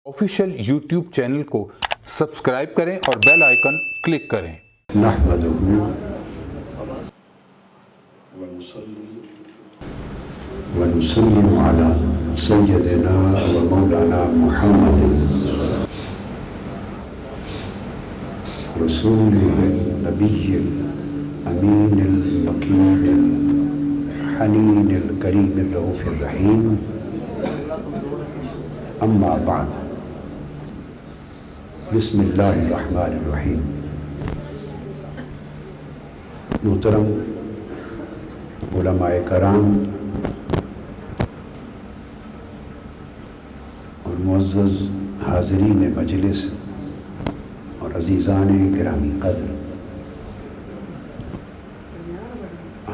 Official YouTube channel کو subscribe کریں اور بیل آئیکن کلک کریں۔ نحمده ونسلم على سيدنا ومولانا محمد رسوله النبي الأمين المكين الحنين الكريم الرؤوف الرحيم أما بعد بسم اللہ الرحمن الرحیم۔ محترم علماء کرام اور معزز حاضرین مجلس اور عزیزان گرامی قدر،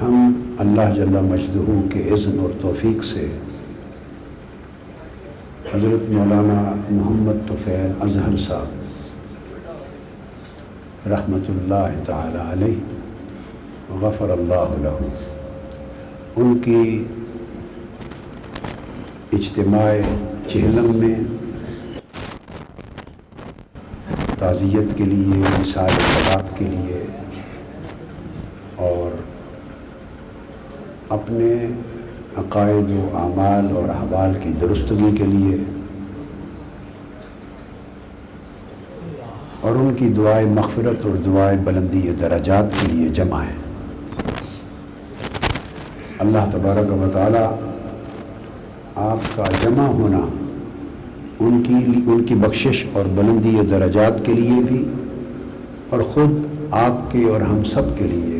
ہم اللہ جل مجدہ کے اذن اور توفیق سے حضرت مولانا محمد طفیل اظہر صاحب رحمۃ اللہ تعالی علیہ غفر اللہ لہ، ان کی اجتماع چہلم میں تعزیت کے لیے، اظہار ثواب کے لیے اور اپنے عقائد و اعمال اور احوال کی درستگی کے لیے اور ان کی دعائے مغفرت اور دعائے بلندی درجات کے لیے جمع ہے۔ اللہ تبارک و تعالی آپ کا جمع ہونا ان کی بخشش اور بلندی درجات کے لیے بھی اور خود آپ کے اور ہم سب کے لیے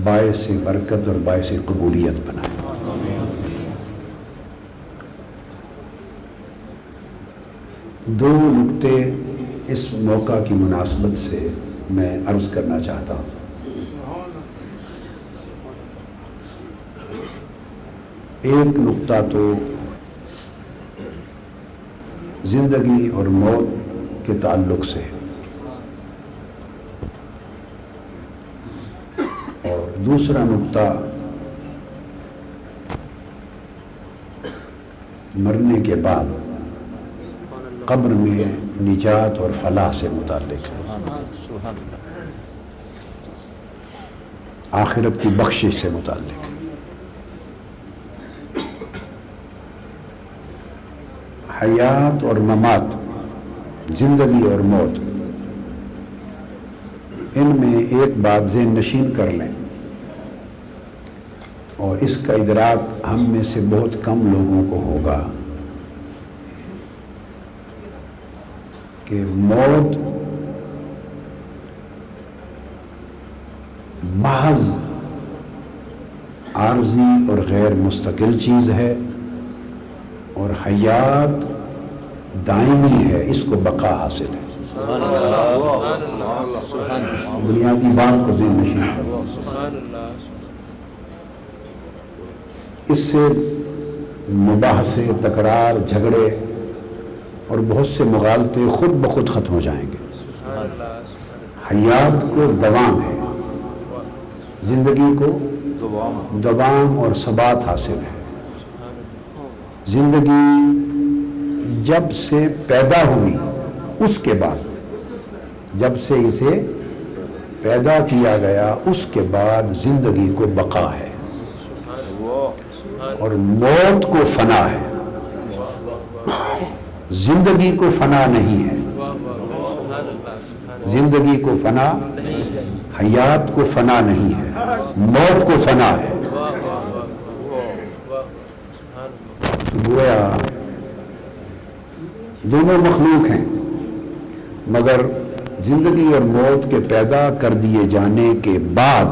باعث برکت اور باعث قبولیت بنائے۔ دو نکتے اس موقع کی مناسبت سے میں عرض کرنا چاہتا ہوں۔ ایک نکتہ تو زندگی اور موت کے تعلق سے ہے اور دوسرا نکتہ مرنے کے بعد قبر میں نجات اور فلاح سے متعلق ہے، آخرت کی بخشش سے متعلق ہے۔ حیات اور ممات، زندگی اور موت، ان میں ایک بات ذہن نشین کر لیں اور اس کا ادراک ہم میں سے بہت کم لوگوں کو ہوگا کہ موت محض عارضی اور غیر مستقل چیز ہے اور حیات دائمی ہے، اس کو بقا حاصل ہے۔ بنیادی بات کو ذہن نشین کرو۔ اس سے مباحثے، تکرار، جھگڑے اور بہت سے مغالطے خود بخود ختم ہو جائیں گے۔ حیات کو دوام ہے، زندگی کو دوام اور ثبات حاصل ہے۔ زندگی جب سے پیدا ہوئی اس کے بعد، جب سے اسے پیدا کیا گیا اس کے بعد زندگی کو بقا ہے اور موت کو فنا ہے، زندگی کو فنا نہیں ہے۔ زندگی کو فنا، حیات کو فنا نہیں ہے، موت کو فنا ہے۔ گویا دونوں مخلوق ہیں، مگر زندگی اور موت کے پیدا کر دیے جانے کے بعد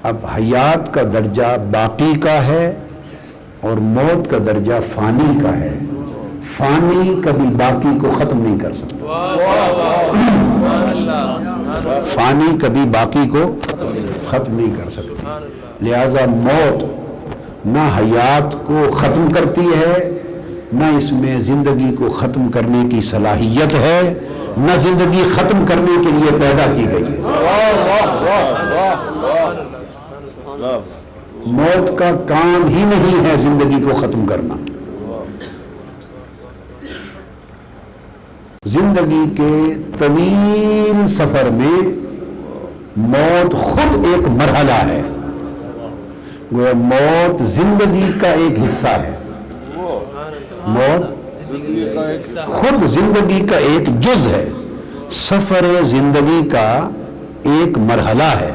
اب حیات کا درجہ باقی کا ہے اور موت کا درجہ فانی کا ہے۔ فانی کبھی باقی کو ختم نہیں کر سکتا، فانی کبھی باقی کو ختم نہیں کر سکتی، لہذا موت نہ حیات کو ختم کرتی ہے، نہ اس میں زندگی کو ختم کرنے کی صلاحیت ہے، نہ زندگی ختم کرنے کے لیے پیدا کی گئی ہے۔ موت کا کام ہی نہیں ہے زندگی کو ختم کرنا۔ زندگی کے طویل سفر میں موت خود ایک مرحلہ ہے، گویا موت زندگی کا ایک حصہ ہے، موت خود زندگی کا ایک جز ہے، سفر زندگی کا ایک مرحلہ ہے۔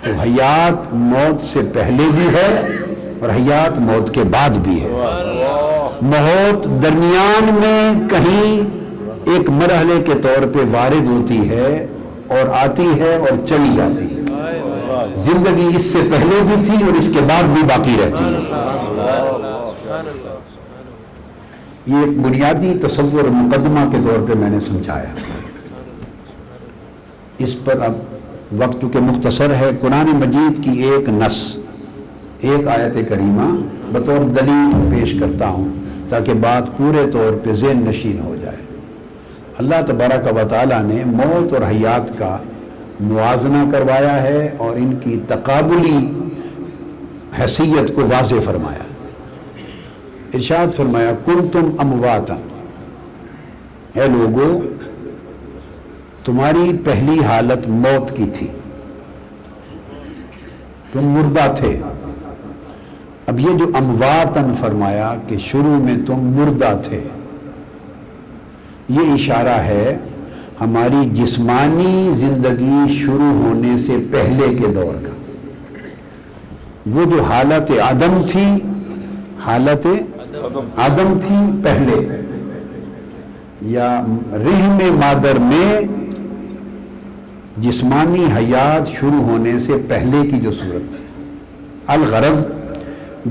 تو حیات موت سے پہلے بھی ہے اور حیات موت کے بعد بھی ہے۔ موت درمیان میں کہیں ایک مرحلے کے طور پہ وارد ہوتی ہے اور آتی ہے اور چلی جاتی ہے، زندگی اس سے پہلے بھی تھی اور اس کے بعد بھی باقی رہتی ہے۔ یہ ایک بنیادی تصور مقدمہ کے طور پہ میں نے سمجھایا، اس پر اب وقت چونکہ مختصر ہے، قرآن مجید کی ایک نص، ایک آیت کریمہ بطور دلیل پیش کرتا ہوں تاکہ بات پورے طور پہ ذہن نشین ہو جائے۔ اللہ تبارک و تعالیٰ نے موت اور حیات کا موازنہ کروایا ہے اور ان کی تقابلی حیثیت کو واضح فرمایا۔ ارشاد فرمایا کنتم امواتا، اے لوگو تمہاری پہلی حالت موت کی تھی، تم مردہ تھے۔ اب یہ جو امواتن فرمایا کہ شروع میں تم مردہ تھے، یہ اشارہ ہے ہماری جسمانی زندگی شروع ہونے سے پہلے کے دور کا۔ وہ جو حالت عدم تھی، حالت عدم تھی پہلے، یا رحم مادر میں جسمانی حیات شروع ہونے سے پہلے کی جو صورت تھی۔ الغرض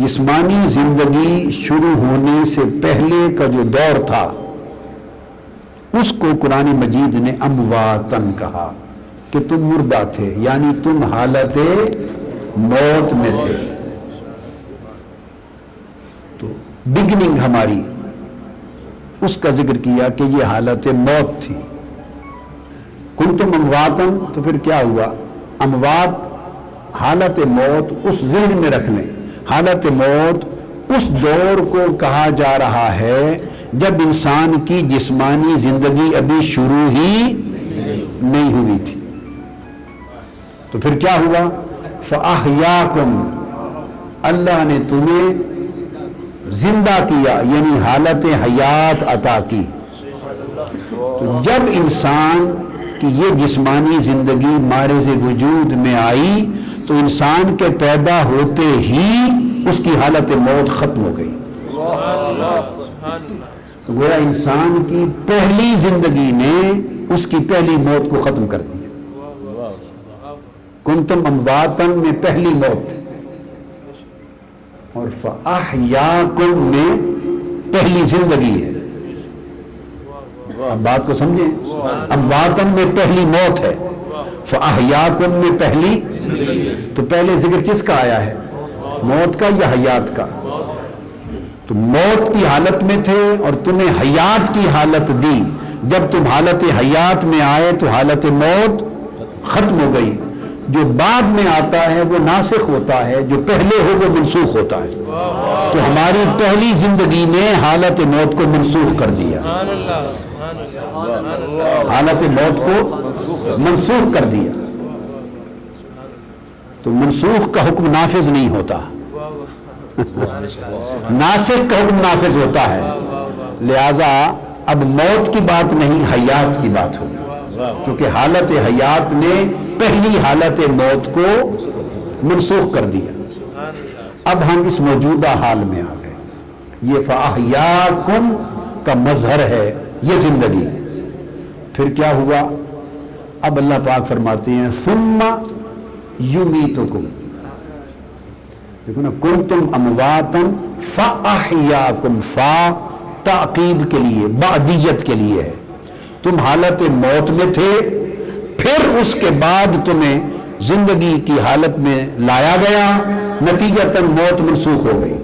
جسمانی زندگی شروع ہونے سے پہلے کا جو دور تھا اس کو قرآن مجید نے امواتن کہا کہ تم مردہ تھے، یعنی تم حالت موت میں تھے۔ تو بگننگ ہماری اس کا ذکر کیا کہ یہ حالت موت تھی۔ کنتم امواتن، تو پھر کیا ہوا؟ اموات حالت موت اس ذہن میں رکھ لیں، حالت موت اس دور کو کہا جا رہا ہے جب انسان کی جسمانی زندگی ابھی شروع ہی نہیں ہوئی تھی۔ تو پھر کیا ہوا؟ فَأَحْيَاكُمْ، اللہ نے تمہیں زندہ کیا، یعنی حالت حیات عطا کی۔ تو جب انسان کی یہ جسمانی زندگی مارز وجود میں آئی تو انسان کے پیدا ہوتے ہی اس کی حالت موت ختم ہو گئی۔ تو گویا انسان کی پہلی زندگی نے اس کی پہلی موت کو ختم کر دیا۔ کنتم امواتن میں پہلی موت تھی اور فاحیاکم میں پہلی زندگی ہے۔ اب بات کو سمجھیں، امواتن میں پہلی موت ہے، فاحیاکم میں پہلی، تو پہلے ذکر کس کا آیا ہے؟ موت کا یا حیات کا؟ تو موت کی حالت میں تھے اور تمہیں حیات کی حالت دی، جب تم حالت حیات میں آئے تو حالت موت ختم ہو گئی۔ جو بعد میں آتا ہے وہ ناسخ ہوتا ہے، جو پہلے ہو وہ منسوخ ہوتا ہے۔ تو ہماری پہلی زندگی نے حالت موت کو منسوخ کر دیا، حالت موت کو منسوخ کر دیا۔ تو منسوخ کا حکم نافذ نہیں ہوتا، ناسخ کا حکم نافذ ہوتا ہے۔ لہذا اب موت کی بات نہیں، حیات کی بات ہوگی، کیونکہ حالت حیات نے پہلی حالت موت کو منسوخ کر دیا۔ اب ہم اس موجودہ حال میں آ گئے، یہ فاحیاکم کا مظہر ہے یہ زندگی۔ پھر کیا ہوا؟ اب اللہ پاک فرماتے ہیں ثم یمیتکم، دیکھو نا، کنتم امواتن فاحیاکم، فا تعقیب کے لیے، بعدیت کے لیے ہے۔ تم حالت موت میں تھے، پھر اس کے بعد تمہیں زندگی کی حالت میں لایا گیا، نتیجتاً موت منسوخ ہو گئی۔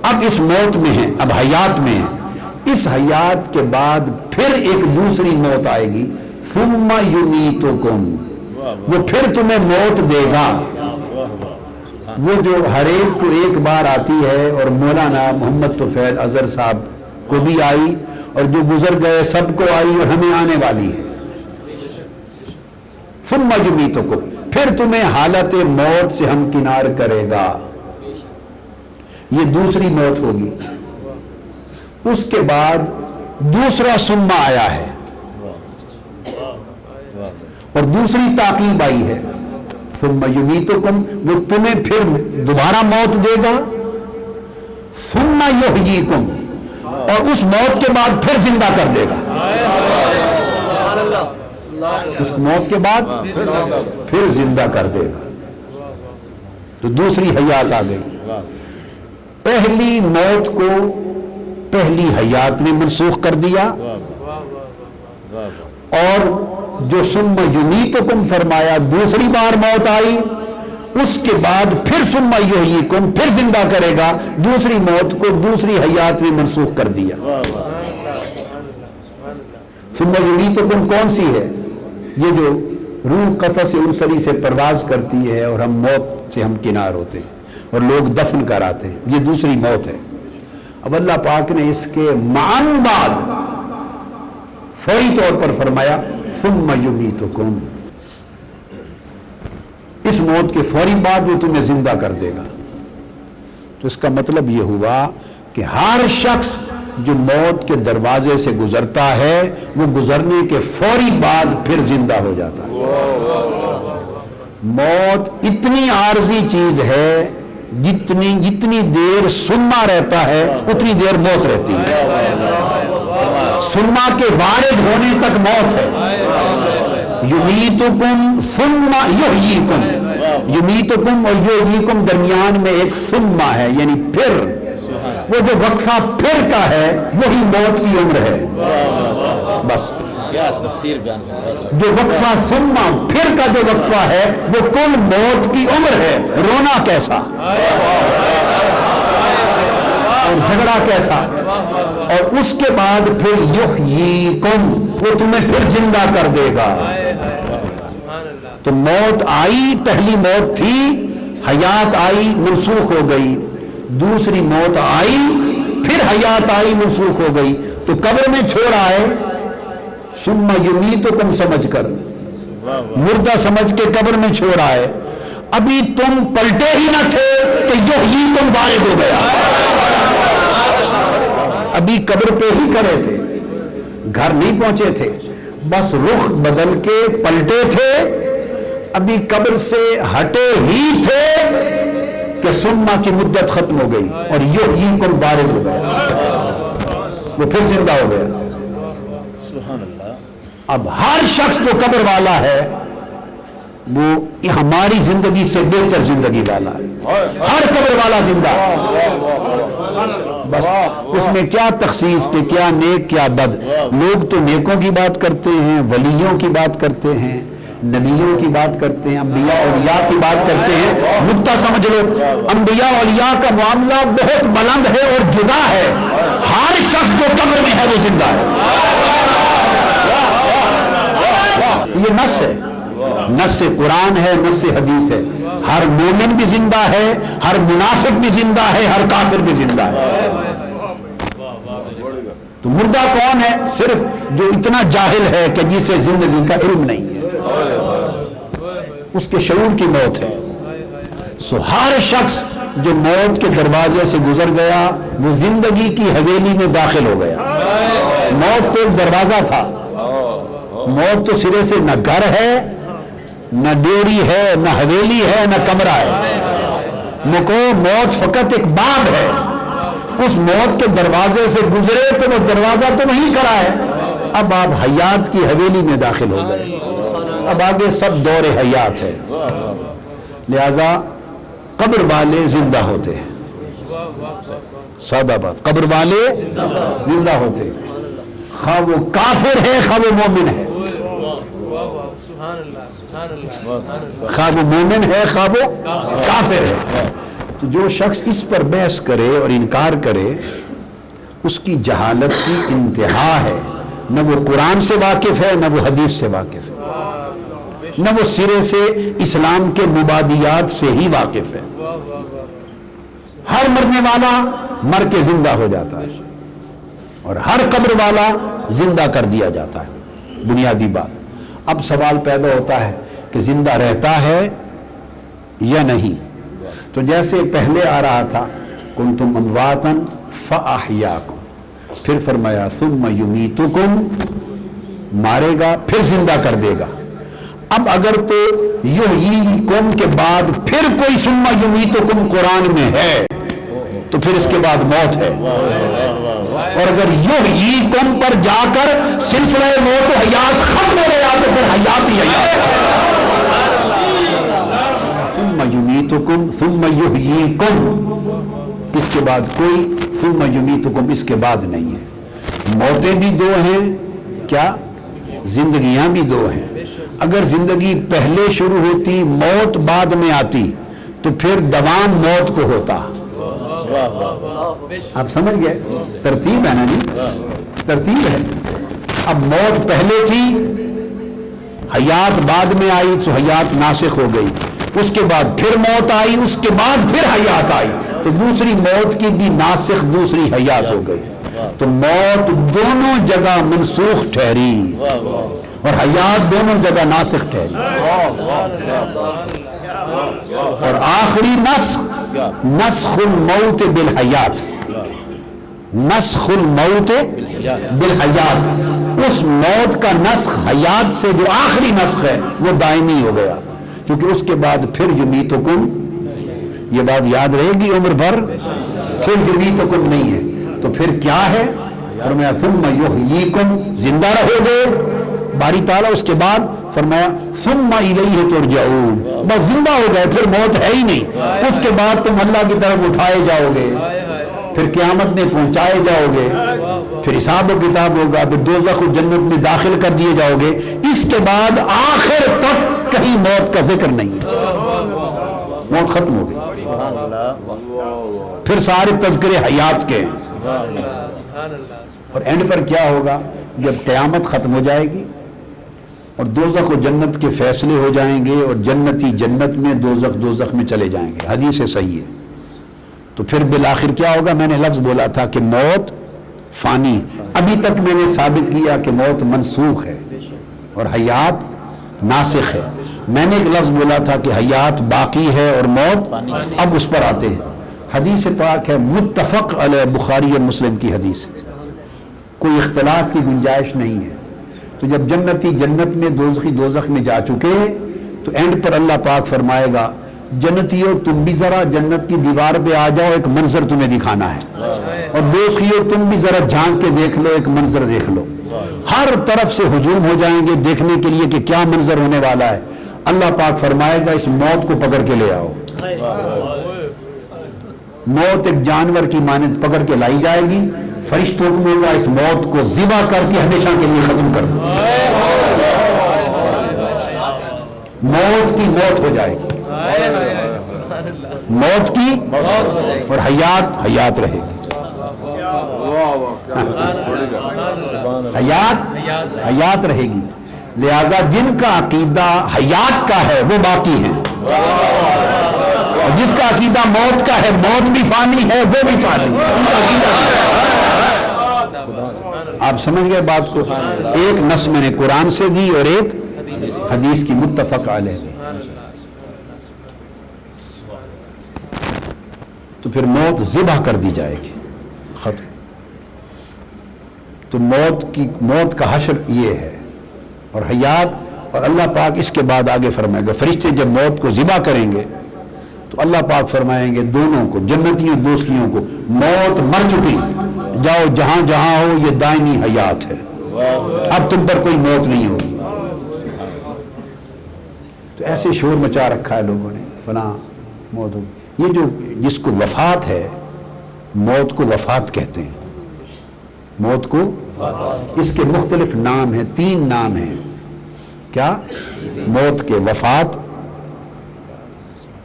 اب اس موت میں ہیں، اب حیات میں ہیں، اس حیات کے بعد پھر ایک دوسری موت آئے گی، ثم یمیتکم، وہ پھر تمہیں موت دے گا، وہ جو ہر ایک کو ایک بار آتی ہے، اور مولانا محمد طفیل اظہر صاحب کو بھی آئی اور جو گزر گئے سب کو آئی اور ہمیں آنے والی ہے. ثم یمیتکم، پھر تمہیں حالت موت سے ہمکنار کرے گا. یہ دوسری موت ہوگی. اس کے بعد دوسرا ثم آیا ہے اور دوسری تعقیب آئی ہے. ثم یمیتکم، وہ تمہیں پھر دوبارہ موت دے گا. ثم یحییکم، اور اس موت کے بعد پھر زندہ کر دے گا. اس موت کے بعد پھر زندہ کر دے گا. تو دوسری حیات آ گئی. پہلی موت کو پہلی حیات نے منسوخ کر دیا، اور جو ثم یمیتکم فرمایا دوسری بار موت آئی، اس کے بعد پھر ثم یحییکم، پھر زندہ کرے گا. دوسری موت کو دوسری حیات نے منسوخ کر دیا. ثم یمیتکم کون سی ہے؟ یہ جو روح قفس انصری سے پرواز کرتی ہے اور ہم موت سے ہمکنار ہوتے ہیں اور لوگ دفن کراتے ہیں، یہ دوسری موت ہے. اب اللہ پاک نے اس کے معن بعد فوری طور پر فرمایا ثم یمیتکم، اس موت کے فوری بعد وہ تمہیں زندہ کر دے گا. تو اس کا مطلب یہ ہوا کہ ہر شخص جو موت کے دروازے سے گزرتا ہے وہ گزرنے کے فوری بعد پھر زندہ ہو جاتا ہے. موت اتنی عارضی چیز ہے، جتنی دیر سنما رہتا ہے اتنی دیر موت رہتی ہے. سنما کے وارد ہونے تک موت ہے. یمیتکم ثم یحییکم، یمیتکم اور یحییکم درمیان میں ایک سنما ہے، یعنی پھر. وہ جو وقفہ پھر کا ہے وہی موت کی عمر ہے. بس کیا تفسیر بیان ہے. جو وقفہ سنما پھر کا جو وقفہ ہے وہ کل موت کی عمر ہے. رونا کیسا اور جھگڑا کیسا. اور اس کے بعد پھر یحییکم، وہ تمہیں پھر زندہ کر دے گا. تو موت آئی، پہلی موت تھی، حیات آئی منسوخ ہو گئی. دوسری موت آئی، پھر حیات آئی منسوخ ہو گئی. تو قبر میں چھوڑا ہے ثم یمیتکم سمجھ کر، مردہ سمجھ کے قبر میں چھوڑا ہے. ابھی تم پلٹے ہی نہ تھے کہ یحییکم وارد ہو گیا. ابھی قبر پہ ہی کھڑے تھے، گھر نہیں پہنچے تھے، بس رخ بدل کے پلٹے تھے. ابھی قبر سے ہٹے ہی تھے کہ سنما کی مدت ختم ہو گئی اور یحییکم وارد ہو گیا، وہ پھر زندہ ہو گیا. سبحان اللہ. اب ہر شخص جو قبر والا ہے وہ ہماری زندگی سے بہتر زندگی والا ہے. ہر قبر والا زندہ ہے. بس اس میں کیا تخصیص کہ کیا نیک کیا بد. لوگ تو نیکوں کی بات کرتے ہیں، ولیوں کی بات کرتے ہیں، نبیوں کی بات کرتے ہیں، انبیاء اولیاء کی بات کرتے ہیں. نکتہ سمجھ لو، انبیاء اولیاء کا معاملہ بہت بلند ہے اور جدا ہے. ہر شخص جو قبر میں ہے وہ زندہ ہے. یہ نص ہے، نص قرآن ہے، نص حدیث ہے. ہر مومن بھی زندہ ہے، ہر منافق بھی زندہ ہے، ہر کافر بھی زندہ ہے. تو مردہ کون ہے؟ صرف جو اتنا جاہل ہے کہ جسے زندگی کا علم نہیں ہے، اس کے شعور کی موت ہے. سو ہر شخص جو موت کے دروازے سے گزر گیا وہ زندگی کی حویلی میں داخل ہو گیا. موت تو ایک دروازہ تھا. موت تو سرے سے نہ گھر ہے، نہ ڈیوری ہے، نہ حویلی ہے، نہ کمرہ ہے. موت فقط ایک باب ہے. اس موت کے دروازے سے گزرے تو وہ دروازہ تو وہیں کھڑا ہے. اب آپ حیات کی حویلی میں داخل ہو گئے. اب آگے سب دور حیات ہے. لہذا قبر والے زندہ ہوتے ہیں. سادہ بات، قبر والے زندہ ہوتے ہیں، خواہ وہ کافر ہے خواہ وہ مومن ہے. خواہ وہ مومن ہے خواہ وہ کافر ہے. تو جو شخص اس پر بحث کرے اور انکار کرے اس کی جہالت کی انتہا ہے. نہ وہ قرآن سے واقف ہے، نہ وہ حدیث سے واقف ہے، نہ وہ سرے سے اسلام کے مبادیات سے ہی واقف ہے. ہر مرنے والا مر کے زندہ ہو جاتا ہے. اور ہر قبر والا زندہ کر دیا جاتا ہے، بنیادی بات۔ اب سوال پیدا ہوتا ہے کہ زندہ رہتا ہے یا نہیں؟ تو جیسے پہلے آ رہا تھا کنتم امواتا فاحیاکم، پھر فرمایا ثم یمیتکم، مارے گا پھر زندہ کر دے گا۔ اب اگر تو یحییکم کے بعد پھر کوئی ثم یمیتکم قرآن میں ہے تو پھر اس کے بعد موت ہے، اور اگر یحییکم پر جا کر سلسلہ موت و حیات ختم ہو گیا تو پھر حیات ہی حیات ہے۔ ثم یمیتکم ثم یحییکم، اس کے بعد کوئی ثم یمیتکم اس کے بعد نہیں ہے۔ موتیں بھی دو ہیں، کیا زندگیاں بھی دو ہیں۔ اگر زندگی پہلے شروع ہوتی موت بعد میں آتی تو پھر دوام موت کو ہوتا۔ آپ سمجھ گئے؟ ترتیب ہے نا جی، ترتیب ہے۔ اب موت پہلے تھی، حیات بعد میں آئی تو حیات ناسخ ہو گئی، اس کے بعد پھر موت آئی، اس کے بعد پھر حیات آئی، تو دوسری موت کی بھی ناسخ دوسری حیات ہو گئی، تو موت دونوں جگہ منسوخ ٹھہری اور حیات دونوں جگہ ناسخ ٹھہری۔ اور آخری نسخ نسخ الموت بالحیات، نسخ الموت بالحیات، اس موت کا نسخ حیات سے جو آخری نسخ ہے وہ دائمی ہو گیا، کیونکہ اس کے بعد پھر یمیتکم، یہ بات یاد رہے گی عمر بھر، پھر یمیتکم نہیں ہے، تو پھر کیا ہے؟ فرمایا ثم یحییکم، زندہ رہو گے باری تعالیٰ، اس کے بعد فرمایا ثم الیہ ترجعون، بس زندہ ہو گئے پھر موت ہے ہی نہیں، اس کے بعد تم اللہ کی طرف اٹھائے جاؤ گے، پھر قیامت میں پہنچائے جاؤ گے، پھر حساب و کتاب ہوگا، پھر دوزخ و جنت میں داخل کر دیے جاؤ گے، اس کے بعد آخر تک کہیں موت کا ذکر نہیں ہے، موت ختم ہو گئی، پھر سارے تذکرے حیات کے ہیں۔ اور اینڈ پر کیا ہوگا؟ جب قیامت ختم ہو جائے گی اور دوزخ و جنت کے فیصلے ہو جائیں گے اور جنتی جنت میں، دوزخ دوزخ میں چلے جائیں گے، حدیث صحیح ہے، تو پھر بالآخر کیا ہوگا؟ میں نے لفظ بولا تھا کہ موت فانی، ابھی تک میں نے ثابت کیا کہ موت منسوخ ہے اور حیات ناسخ ہے، میں نے ایک لفظ بولا تھا کہ حیات باقی ہے اور موت، اب اس پر آتے ہیں۔ حدیث پاک ہے متفق علیہ، بخاری اور مسلم کی حدیث، کوئی اختلاف کی گنجائش نہیں ہے۔ تو جب جنتی جنت میں، دوزخی دوزخ میں جا چکے تو اینڈ پر اللہ پاک فرمائے گا جنتیوں تم بھی ذرا جنت کی دیوار پہ آ جاؤ، ایک منظر تمہیں دکھانا ہے، اور دوزخیوں تم بھی ذرا جھانک کے دیکھ لو، ایک منظر دیکھ لو۔ ہر طرف سے ہجوم ہو جائیں گے دیکھنے کے لیے کہ کیا منظر ہونے والا ہے۔ اللہ پاک فرمائے گا اس موت کو پکڑ کے لے آؤ۔ موت ایک جانور کی مانند پکڑ کے لائی جائے گی، فرشتوں کو ہوگا اس موت کو ذبح کر کے ہمیشہ کے لیے ختم کر دو۔ موت کی موت ہو جائے گی، موت کی اور حیات حیات رہے گی، حیات حیات رہے گی۔ لہذا جن کا عقیدہ حیات کا ہے وہ باقی ہیں، اور جس کا عقیدہ موت کا ہے، موت بھی فانی ہے وہ بھی فانی ہے۔ آپ سمجھ گئے بات کو؟ ایک نص میں نے قرآن سے دی اور ایک حدیث کی متفق علیہ دی۔ تو پھر موت ذبح کر دی جائے گی، ختم۔ تو موت کا حشر یہ ہے، اور حیات، اور اللہ پاک اس کے بعد آگے فرمائے گا فرشتے جب موت کو ذبح کریں گے تو اللہ پاک فرمائیں گے دونوں کو، جنتیوں دوستیوں کو، موت مر چکی، جاؤ جہاں جہاں ہو، یہ دائمی حیات ہے، اب تم پر کوئی موت نہیں ہوگی۔ تو ایسے شور مچا رکھا ہے لوگوں نے، فلاں موت ہو، یہ جو جس کو وفات ہے، موت کو وفات کہتے ہیں، موت کو، اس کے مختلف نام ہیں، 3 نام ہیں، کیا؟ موت کے وفات،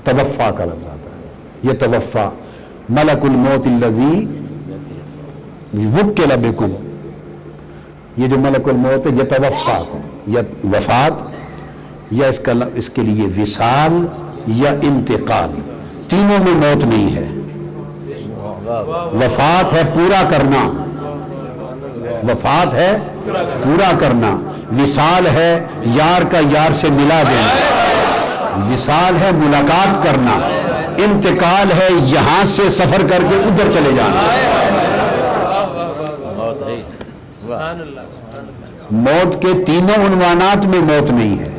توفا کا لفظ آتا ہے، یہ توفا، ملک الموت الذی وکل بکم، یہ جو ملک الموت ہے یتوفاکم، یا وفات، یا اس کے لیے وصال یا انتقال، تینوں میں موت نہیں ہے۔ وفات ہے پورا کرنا، وفات ہے پورا کرنا، وصال ہے یار کا یار سے ملا دینا، وصال ہے ملاقات کرنا، انتقال ہے یہاں سے سفر کر کے ادھر چلے جانا۔ موت ہے موت کے تینوں عنوانات میں موت نہیں ہے،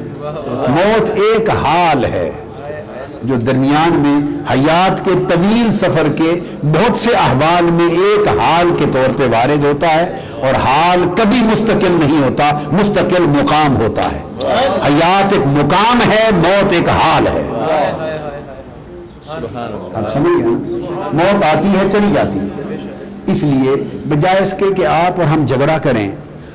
موت ایک حال ہے جو درمیان میں حیات کے طویل سفر کے بہت سے احوال میں ایک حال کے طور پہ وارد ہوتا ہے، اور حال کبھی مستقل نہیں ہوتا، مستقل مقام ہوتا ہے۔ حیات ایک مقام ہے، موت ایک حال ہے۔ سبحان اللہ۔ آپ سمجھ گئے؟ موت آتی ہے چلی جاتی ہے، اس لیے بجائے اس کے کہ آپ اور ہم جھگڑا کریں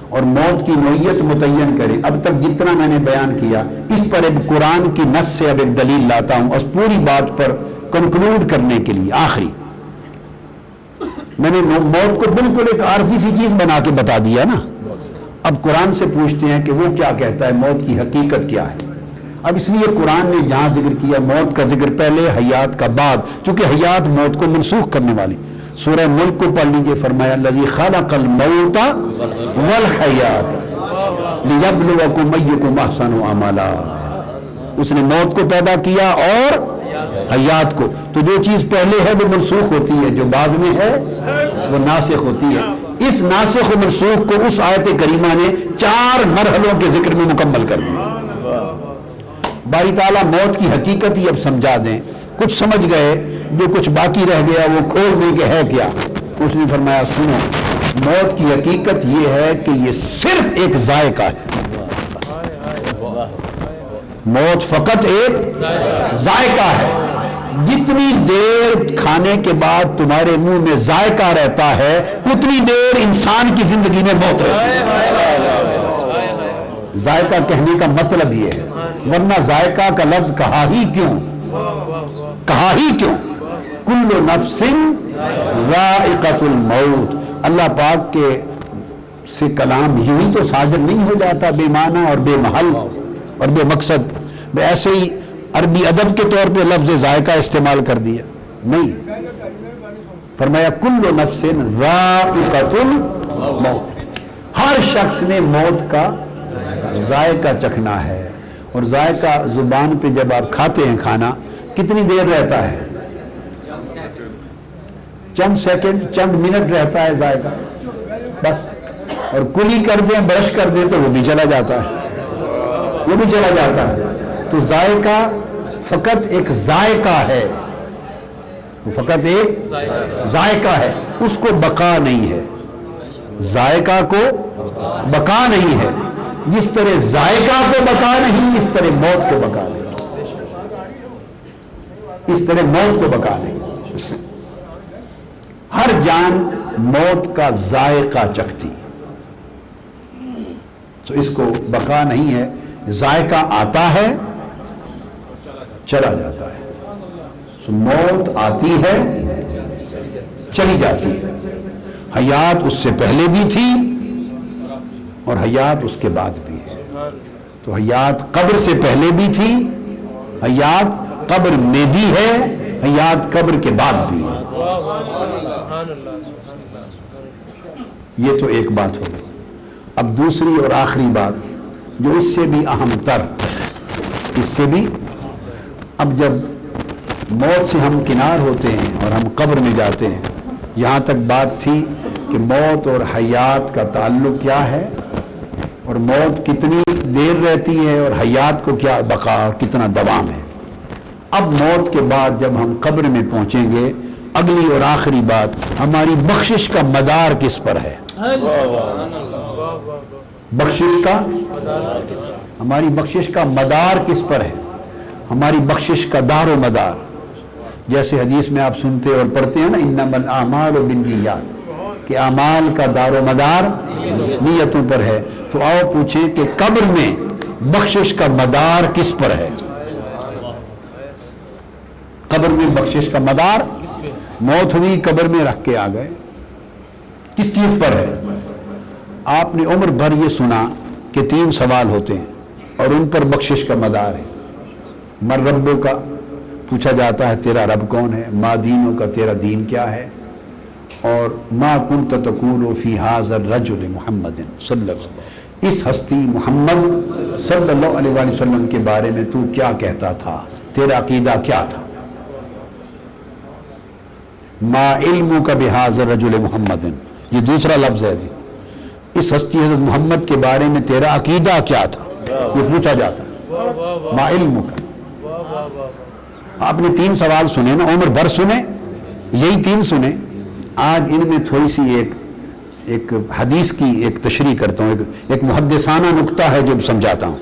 اور موت کی نوعیت متعین کریں، اب تک جتنا میں نے بیان کیا اس پر ایک قرآن کی نص سے اب ایک دلیل لاتا ہوں، اس پوری بات پر کنکلوڈ کرنے کے لیے۔ آخری میں نے موت کو بالکل ایک عارضی سی چیز بنا کے بتا دیا نا، اب قرآن سے پوچھتے ہیں کہ وہ کیا کہتا ہے، موت کی حقیقت کیا ہے۔ اب اس لیے قرآن نے جہاں ذکر کیا موت کا ذکر پہلے، حیات کا بعد، چونکہ حیات موت کو منسوخ کرنے والی۔ سورہ ملک کو پڑھ لیجئے، فرمایا الذی خلق الموت والحیات لیبلوکم ایکم احسن عملا، اس نے موت کو پیدا کیا اور حیات کو، تو جو چیز پہلے ہے وہ منسوخ ہوتی ہے، جو بعد میں ہے وہ ناسخ ہوتی ہے۔ اس ناسخ و منسوخ کو اس آیت کریمہ نے 4 مرحلوں کے ذکر میں مکمل کر دیا۔ باری تعالیٰ موت کی حقیقت ہی اب سمجھا دیں، کچھ سمجھ گئے، جو کچھ باقی رہ گیا وہ کھول دیں کہ ہے کیا۔ اس نے فرمایا سنو، موت کی حقیقت یہ ہے کہ یہ صرف ایک ذائقہ ہے، موت فقط ایک ذائقہ ہے۔ جتنی دیر کھانے کے بعد تمہارے منہ میں ذائقہ رہتا ہے اتنی دیر انسان کی زندگی میں موت رہتی ہے۔ ذائقہ کہنے کا مطلب یہ ہے، ورنہ ذائقہ کا لفظ کہا ہی کیوں، کہا ہی کیوں؟ کل نفس ذائقۃ الموت، اللہ پاک کے سے کلام یوں ہی تو صادر نہیں ہو جاتا بے معنی اور بے محل اور بے مقصد، ایسے ہی عربی ادب کے طور پہ لفظ ذائقہ استعمال کر دیا نہیں، فرمایا کل نفس ذائقۃ الموت، ہر شخص نے موت کا ذائقہ چکھنا ہے۔ اور ذائقہ زبان پہ جب آپ کھاتے ہیں کھانا کتنی دیر رہتا ہے؟ چند سیکنڈ، چند منٹ رہتا ہے ذائقہ بس، اور کلی کر دیں برش کر دیں تو وہ بھی چلا جاتا ہے، وہ بھی چلا جاتا ہے۔ تو ذائقہ فقط ایک ذائقہ ہے، وہ فقط ایک ذائقہ ہے، اس کو بقا نہیں ہے، ذائقہ کو بقا نہیں ہے۔ جس طرح ذائقہ کو بقا نہیں اس طرح موت کو بقا نہیں، اس طرح موت کو بقا نہیں۔ ہر جان موت کا ذائقہ چکھتی، تو اس کو بقا نہیں ہے، ذائقہ آتا ہے چلا جاتا ہے، تو موت آتی ہے چلی جاتی ہے۔ حیات اس سے پہلے بھی تھی اور حیات اس کے بعد بھی ہے، تو حیات قبر سے پہلے بھی تھی، حیات قبر میں بھی ہے، حیات قبر کے بعد بھی ہے۔ یہ تو ایک بات ہو گئی۔ اب دوسری اور آخری بات جو اس سے بھی اہم تر، اس سے بھی، اب جب موت سے ہم کنار ہوتے ہیں اور ہم قبر میں جاتے ہیں، یہاں تک بات تھی کہ موت اور حیات کا تعلق کیا ہے، اور موت کتنی دیر رہتی ہے اور حیات کو کیا بقا اور کتنا دوام ہے۔ اب موت کے بعد جب ہم قبر میں پہنچیں گے، اگلی اور آخری بات، ہماری بخشش کا مدار کس پر ہے؟ بخشش کا، ہماری بخشش کا مدار کس پر ہے؟ ہماری بخشش کا دار و مدار، جیسے حدیث میں آپ سنتے اور پڑھتے ہیں نا، انما الاعمال بالنیات، کہ اعمال کا دار و مدار نیتوں پر ہے۔ تو آؤ پوچھیں کہ قبر میں بخشش کا مدار کس پر ہے؟ قبر میں بخشش کا مدار، موت ہوئی قبر میں رکھ کے آ گئے، کس چیز پر ہے؟ آپ نے عمر بھر یہ سنا کہ 3 سوال ہوتے ہیں اور ان پر بخشش کا مدار ہے۔ من ربوں کا پوچھا جاتا ہے تیرا رب کون ہے، ما دینوں کا تیرا دین کیا ہے، اور ما کنت تقول فی ھذا الرجل محمد صلی اللہ علیہ وسلم، اس ہستی محمد صلی اللہ علیہ وآلہ وسلم کے بارے میں تو کیا کہتا تھا، تیرا عقیدہ کیا تھا؟ ما علمک بھذا الرجل محمد، یہ دوسرا لفظ ہے جی، اس ہستی حضرت محمد کے بارے میں تیرا عقیدہ کیا تھا، یہ پوچھا جاتا ہے۔ ما علمک، آپ نے 3 سوال سنے نا، عمر بھر سنے، یہی 3 سنے۔ آج ان میں تھوڑی سی ایک حدیث کی ایک تشریح کرتا ہوں، ایک محدثانہ نکتہ ہے جو سمجھاتا ہوں۔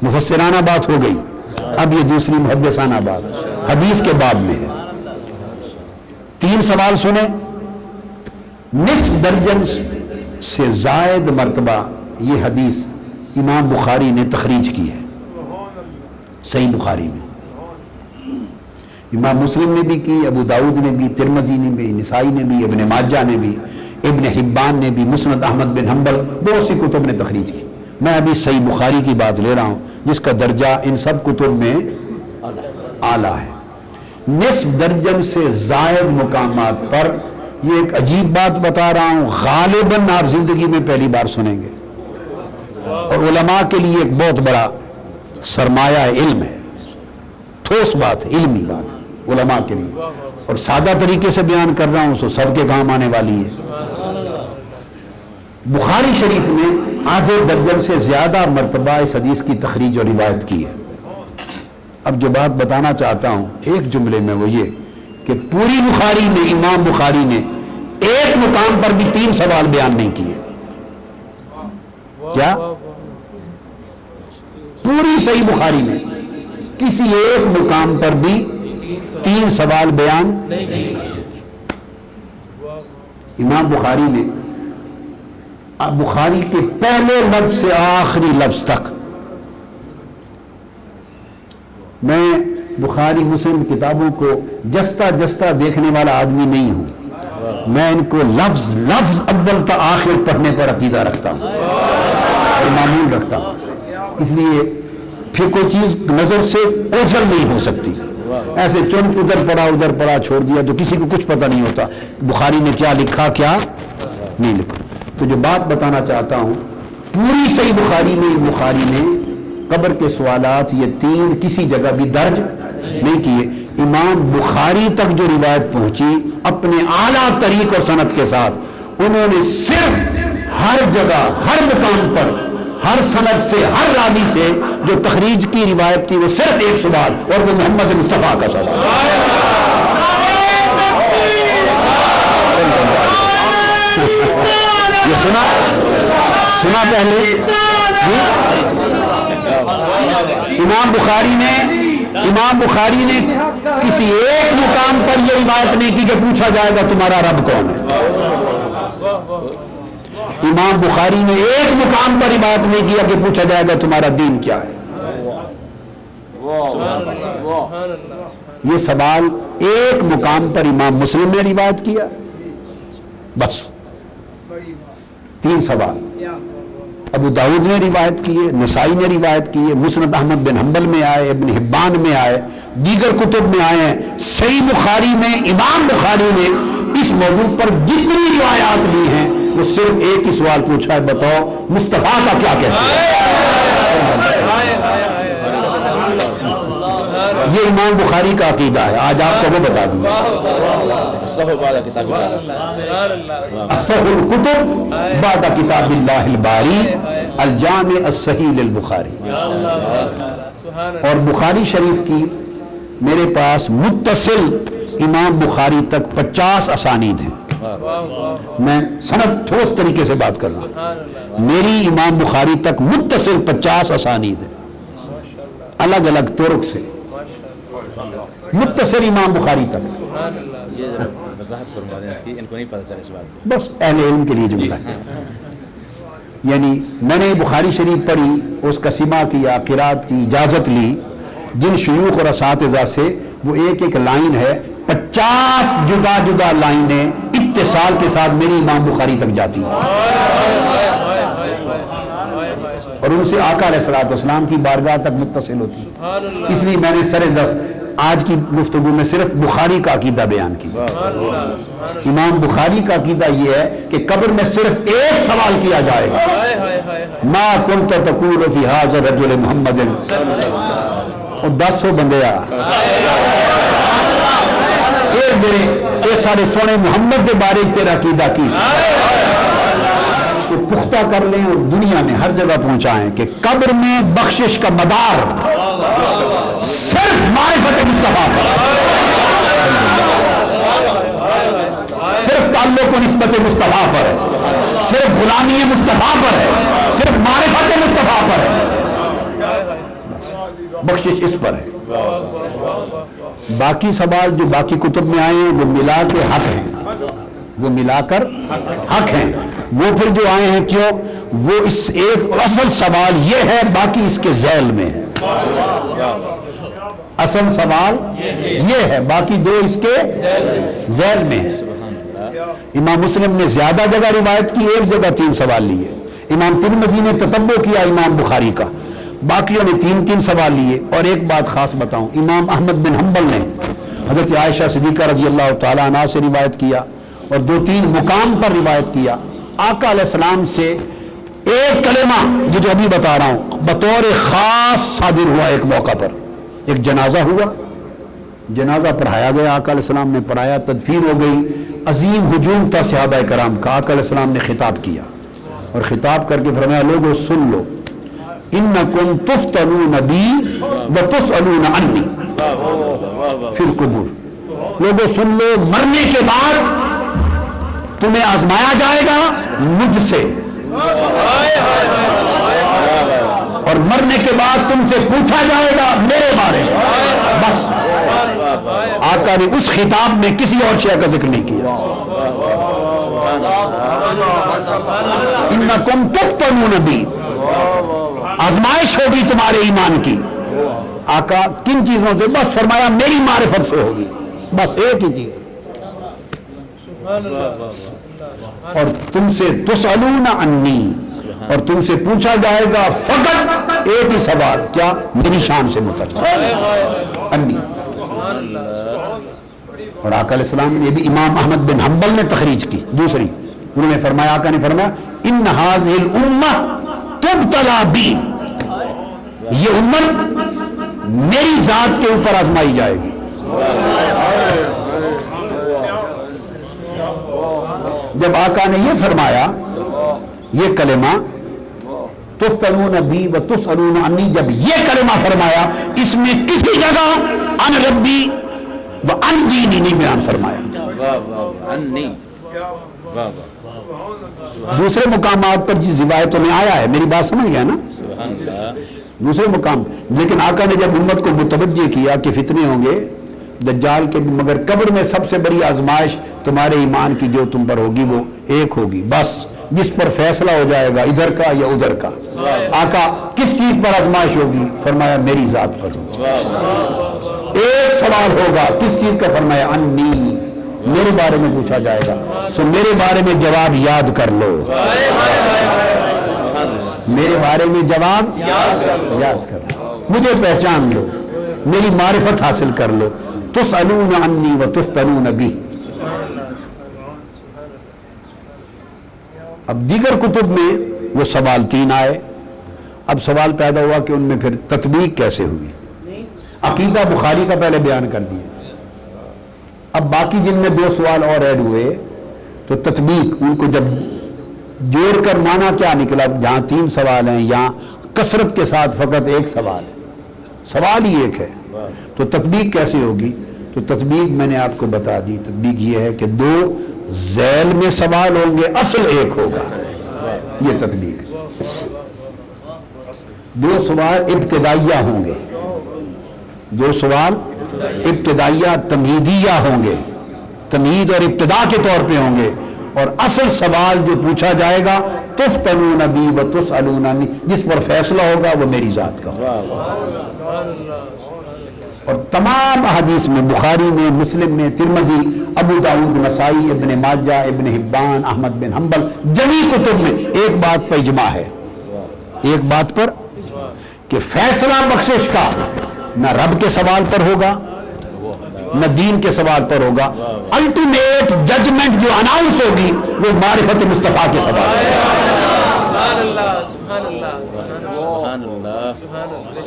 مفسرانہ بات ہو گئی، اب یہ دوسری محدثانہ بات حدیث کے باب میں ہے۔ 3 سوال سنے، نصف درجن سے زائد مرتبہ یہ حدیث امام بخاری نے تخریج کی ہے صحیح بخاری میں، امام مسلم نے بھی کی، ابو داؤد نے بھی، ترمذی نے بھی، نسائی نے بھی، ابن ماجہ نے بھی، ابن حبان نے بھی، مسند احمد بن حنبل، بہت سی کتب نے تخریج کی۔ میں ابھی صحیح بخاری کی بات لے رہا ہوں جس کا درجہ ان سب کتب میں اعلیٰ ہے۔ نصف درجن سے زائد مقامات پر یہ ایک عجیب بات بتا رہا ہوں، غالباً آپ زندگی میں پہلی بار سنیں گے، اور علماء کے لیے ایک بہت بڑا سرمایہ علم ہے، ٹھوس بات ہے، علمی بات ہے علماء کے لیے، اور سادہ طریقے سے بیان کر رہا ہوں سو سب کے کام آنے والی ہے۔ بخاری شریف نے آدھے درجن سے زیادہ مرتبہ اس حدیث کی تخریج اور روایت کی ہے۔ اب جو بات بتانا چاہتا ہوں ایک جملے میں وہ یہ کہ پوری بخاری میں امام بخاری نے ایک مقام پر بھی 3 سوال بیان نہیں کیے۔ کیا؟ پوری صحیح بخاری میں کسی ایک مقام پر بھی 3 سوال بیان نہیں۔ امام بخاری نے بخاری کے پہلے لفظ سے آخری لفظ تک، میں بخاری مسلم کتابوں کو جستہ جستہ دیکھنے والا آدمی نہیں ہوں، میں ان کو لفظ لفظ اول تا آخر پڑھنے پر عقیدہ رکھتا ہوں اور معمول رکھتا ہوں، اس لیے پھر کوئی چیز نظر سے اوجھل نہیں ہو سکتی، ایسے چنچ ادھر پڑا چھوڑ دیا تو کسی کو کچھ پتہ نہیں ہوتا بخاری نے کیا لکھا کیا نہیں لکھا۔ تو جو بات بتانا چاہتا ہوں، پوری صحیح بخاری نے قبر کے سوالات یہ 3 کسی جگہ بھی درج نہیں کیے۔ امام بخاری تک جو روایت پہنچی اپنے اعلیٰ طریق اور سند کے ساتھ، انہوں نے صرف ہر جگہ ہر مقام پر ہر سند سے ہر راوی سے جو تخریج کی روایت تھی وہ صرف ایک سوال، اور وہ محمد مصطفیٰ کا سوال۔ یہ سنا پہلے امام بخاری نے کسی ایک مقام پر یہ روایت نہیں کی کہ پوچھا جائے گا تمہارا رب کون ہے۔ امام بخاری نے ایک مقام پر روایت نہیں کیا کہ پوچھا جائے گا تمہارا دین کیا ہے۔ یہ سوال ایک مقام پر امام مسلم نے روایت کیا، بس 3 سوال۔ ابو داؤد نے روایت کیے، نسائی نے روایت کیے، مسند احمد بن حنبل میں آئے، ابن حبان میں آئے، دیگر کتب میں آئے ہیں۔ صحیح بخاری میں امام بخاری نے اس موضوع پر جتنی روایات لی ہیں وہ صرف ایک ہی سوال پوچھا ہے، بتاؤ مصطفیٰ کا کیا کہتے ہیں۔ یہ امام بخاری کا عقیدہ ہے، آج آپ کو وہ بتا دوں۔ اصح الکتب بعد کتاب اللہ الباری الجامع الصحیح للبخاری، اور بخاری شریف کی میرے پاس متصل امام بخاری تک 50 اسانید ہیں۔ میں سند ٹھوس طریقے سے بات کر رہا ہوں، میری امام بخاری تک متصل 50 اسانید ہیں، الگ الگ طرق سے متصل امام بخاری تک۔ بس اہل علم کے لیے جملہ ہے، یعنی میں نے بخاری شریف پڑھی، اس کا سماع کیا، قرات کی، اجازت لی جن شیوخ اور اساتذہ سے، وہ ایک ایک لائن ہے، 50 جدا جدا لائنیں اتصال کے ساتھ میری امام بخاری تک جاتی ہیں، اور ان سے آقا علیہ الصلوۃ والسلام کی بارگاہ تک متصل ہوتی ہے۔ اس لیے میں نے سر دست آج کی گفتگو میں صرف بخاری کا عقیدہ بیان کیا. امام بخاری کا عقیدہ یہ ہے کہ قبر میں صرف ایک سوال کیا جائے گا, ما کنت تقول فی ھذا الرجل محمد, اور 100 بندے اے سارے سونے محمد کے بارے تیرا عقیدہ کی کو پختہ کر لیں اور دنیا میں ہر جگہ پہنچائیں کہ قبر میں بخشش کا مدار صرف معرفت مصطفیٰ پر, صرف تعلق و نسبت مصطفیٰ پر ہے, صرف غلامی مصطفیٰ پر ہے, صرف معرفت مصطفیٰ پر ہے, بخشش اس پر ہے. باقی سوال جو باقی کتب میں آئے ہیں وہ ملا کے حق ہیں, وہ ملا کر حق ہیں. وہ پھر جو آئے ہیں کیوں, وہ اس ایک اصل سوال یہ ہے, باقی اس کے ذیل میں ہے. اصل سوال یہ ہے, باقی 2 اس کے ذیل میں ہے. امام مسلم نے زیادہ جگہ روایت کی, ایک جگہ 3 سوال لیے. امام ترمذی نے تتبع کیا امام بخاری کا, باقیوں نے 3 سوال لیے. اور ایک بات خاص بتاؤں, امام احمد بن حنبل نے حضرت عائشہ صدیقہ رضی اللہ تعالیٰ عنہ سے روایت کیا اور 2-3 مقام پر روایت کیا. آقا علیہ السلام سے ایک کلمہ جو ابھی بتا رہا ہوں بطور خاص صادر ہوا. ایک موقع پر ایک جنازہ ہوا, جنازہ پڑھایا گیا, آقا علیہ السلام نے پڑھایا, تدفین ہو گئی. عظیم ہجوم تھا صحابہ کرام کا. آقا علیہ السلام نے خطاب کیا اور خطاب کر کے فرمایا, لوگوں سن لو, انکم تفتنون بی وتسألون عنی فی القبور. لوگوں سن لو, مرنے کے بعد تمہیں آزمایا جائے گا مجھ سے, اور مرنے کے بعد تم سے پوچھا جائے گا میرے بارے میں. بس آقا نے اس خطاب میں کسی اور شے کا ذکر نہیں کیا. انکم تفتنون بی, آزمائش ہوگی تمہارے ایمان کی. آقا کن چیزوں سے؟ بس فرمایا میری معرفت سے ہوگی, بس ایک ہی چیز. اور تم سے تسألون عنی, اور تم سے پوچھا جائے گا فقط ایک ہی سوال, کیا؟ میری شان سے متعلق عنی. اور آقا علیہ السلام نے بھی امام احمد بن حنبل نے تخریج کی دوسری, انہوں نے فرمایا, آقا نے فرمایا, ان ھذہ الامہ تبتلی بی, یہ امت میری ذات کے اوپر آزمائی جائے گی. جب آقا نے یہ فرمایا, یہ کلمہ تفتنون بی وتسألون عنی, جب یہ کلمہ فرمایا, اس میں کسی جگہ ان ربی و ان دینی نہیں بیان فرمایا. دوسرے مقامات پر جس روایتوں میں آیا ہے, میری بات سمجھ گیا نا, دوسرے مقام. لیکن آقا نے جب امت کو متوجہ کیا کہ فتنے ہوں گے دجال کے, مگر قبر میں سب سے بڑی آزمائش تمہارے ایمان کی جو تم پر ہوگی وہ ایک ہوگی, بس جس پر فیصلہ ہو جائے گا ادھر کا یا ادھر کا. آقا کس چیز پر آزمائش ہوگی؟ فرمایا میری ذات پر ہوگی. ایک سوال ہوگا, کس چیز کا؟ فرمایا انی, میرے بارے میں پوچھا جائے گا. سو میرے بارے میں جواب یاد کر لو, میرے بارے میں جواب یاد کر لو, مجھے پہچان لو, میری معرفت حاصل کر لو. تسألون عنی وتفتنون بی. اب دیگر کتب میں وہ سوال 3 آئے. اب سوال پیدا ہوا کہ ان میں پھر تطبیق کیسے ہوگی. عقیدہ بخاری کا پہلے بیان کر دیا, اب باقی جن میں 2 سوال اور ایڈ ہوئے تو تطبیق ان کو جب جوڑ کر مانا کیا نکلا, جہاں 3 سوال ہیں یہاں کثرت کے ساتھ فقط ایک سوال ہے, سوال ہی ایک ہے, تو تطبیق کیسے ہوگی؟ تو تطبیق میں نے آپ کو بتا دی. تطبیق یہ ہے کہ 2 ذیل میں سوال ہوں گے, اصل ایک ہوگا. یہ تطبیق 2 سوال ابتدائیہ ہوں گے, 2 سوال ابتدائیہ تمہیدیہ ہوں گے, تمہید اور ابتدا کے طور پہ ہوں گے. اور اصل سوال جو پوچھا جائے گا تفتنون بی وتسألون عنی, جس پر فیصلہ ہوگا وہ میری ذات کا ہوگا. اور تمام احادیث میں, بخاری میں, مسلم میں, ترمذی, ابو داؤد, نسائی, ابن ماجہ, ابن حبان, احمد بن حنبل, جمی کتب میں ایک بات پر اجماع ہے, ایک بات پر کہ فیصلہ بخشش کا نہ رب کے سوال پر ہوگا نہ دین کے سوال پر ہوگا. الٹیمیٹ ججمنٹ جو اناؤنس ہوگی وہ معرفت مصطفیٰ کے سوال ہے. سبحان اللہ.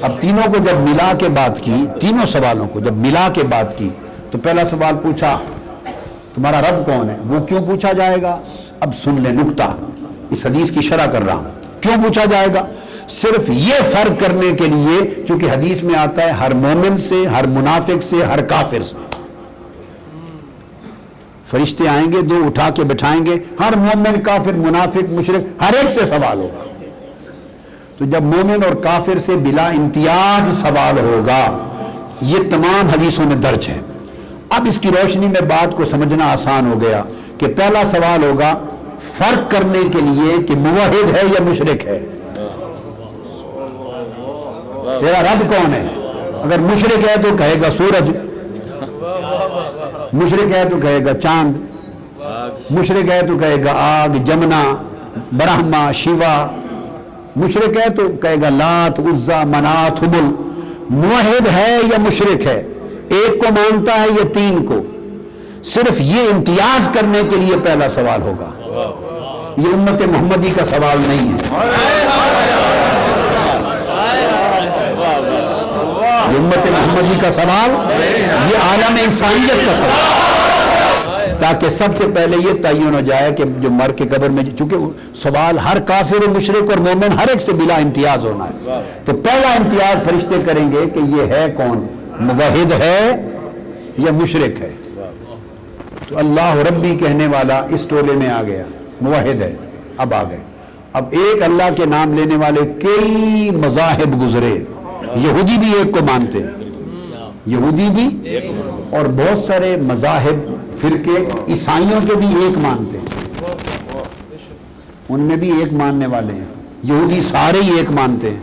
اب تینوں کو جب ملا کے بات کی، تینوں سوالوں کو جب ملا کے بات کی، تو پہلا سوال پوچھا تمہارا رب کون ہے؟ وہ کیوں پوچھا جائے گا؟ اب سن لیں نکتہ، اس حدیث کی شرح کر رہا ہوں. کیوں پوچھا جائے گا؟ صرف یہ فرق کرنے کے لیے چونکہ حدیث میں آتا ہے ہر مومن سے، ہر منافق سے، ہر کافر سے. فرشتے آئیں گے، دو اٹھا کے بٹھائیں گے، ہر مومن، کافر، منافق، مشرک ہر ایک سے سوال ہوگا. تو جب مومن اور کافر سے بلا امتیاز سوال ہوگا، یہ تمام حدیثوں میں درج ہے. اب اس کی روشنی میں بات کو سمجھنا آسان ہو گیا کہ پہلا سوال ہوگا فرق کرنے کے لیے کہ موحد ہے یا مشرک ہے. تیرا رب کون ہے؟ اگر مشرک ہے تو کہے گا سورج، مشرک ہے تو کہے گا چاند، مشرک ہے تو کہے گا آگ، جمنا، برہما، شیوا. مشرک ہے تو کہے گا لات، عزا، منات، حبل. موحد ہے یا مشرک ہے؟ ایک کو مانتا ہے یا تین کو؟ صرف یہ امتیاز کرنے کے لیے پہلا سوال ہوگا. یہ امت محمدی کا سوال نہیں ہے، یہ امت محمدی کا سوال، یہ عالم انسانیت کا سوال. تاکہ سب سے پہلے یہ تعین ہو جائے کہ جو مر کے قبر میں، چونکہ سوال ہر کافر و مشرک اور مومن ہر ایک سے بلا امتیاز ہونا ہے، تو پہلا امتیاز فرشتے کریں گے کہ یہ ہے کون، موحد ہے یا مشرک ہے. تو اللہ ربی کہنے والا اس ٹولے میں آ گیا، موحد ہے. اب آ گئے. اب ایک اللہ کے نام لینے والے کئی مذاہب گزرے. یہودی بھی ایک کو مانتے ہیں، یہودی بھی، اور بہت سارے مذاہب فرقے عیسائیوں کے بھی ایک مانتے ہیں، ان میں بھی ایک ماننے والے ہیں. یہودی سارے ہی ایک مانتے ہیں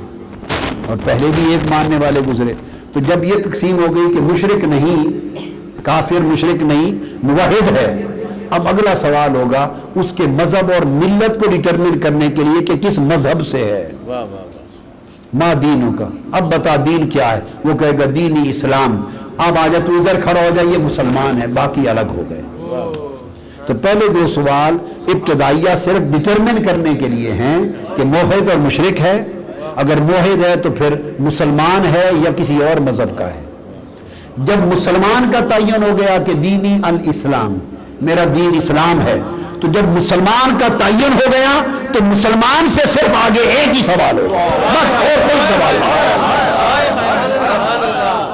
اور پہلے بھی ایک ماننے والے گزرے. تو جب یہ تقسیم ہو گئی کہ مشرک نہیں، کافر مشرک نہیں، موحد ہے، اب اگلا سوال ہوگا اس کے مذہب اور ملت کو ڈٹرمن کرنے کے لیے کہ کس مذہب سے ہے. ما دینوں کا، اب بتا دین کیا ہے؟ وہ کہے گا دینی اسلام. اب آ جا تو ادھر کھڑا ہو جائے، یہ مسلمان ہے، باقی الگ ہو گئے. تو پہلے دو سوال ابتدائیہ صرف ڈٹرمن کرنے کے لیے ہیں کہ موحد اور مشرک ہے. اگر موحد ہے تو پھر مسلمان ہے یا کسی اور مذہب کا ہے. جب مسلمان کا تعین ہو گیا کہ دینی الاسلام، میرا دین اسلام ہے، تو جب مسلمان کا تعین ہو گیا تو مسلمان سے صرف آگے ایک ہی سوال ہوگا، بس، اور کوئی سوال نہیں.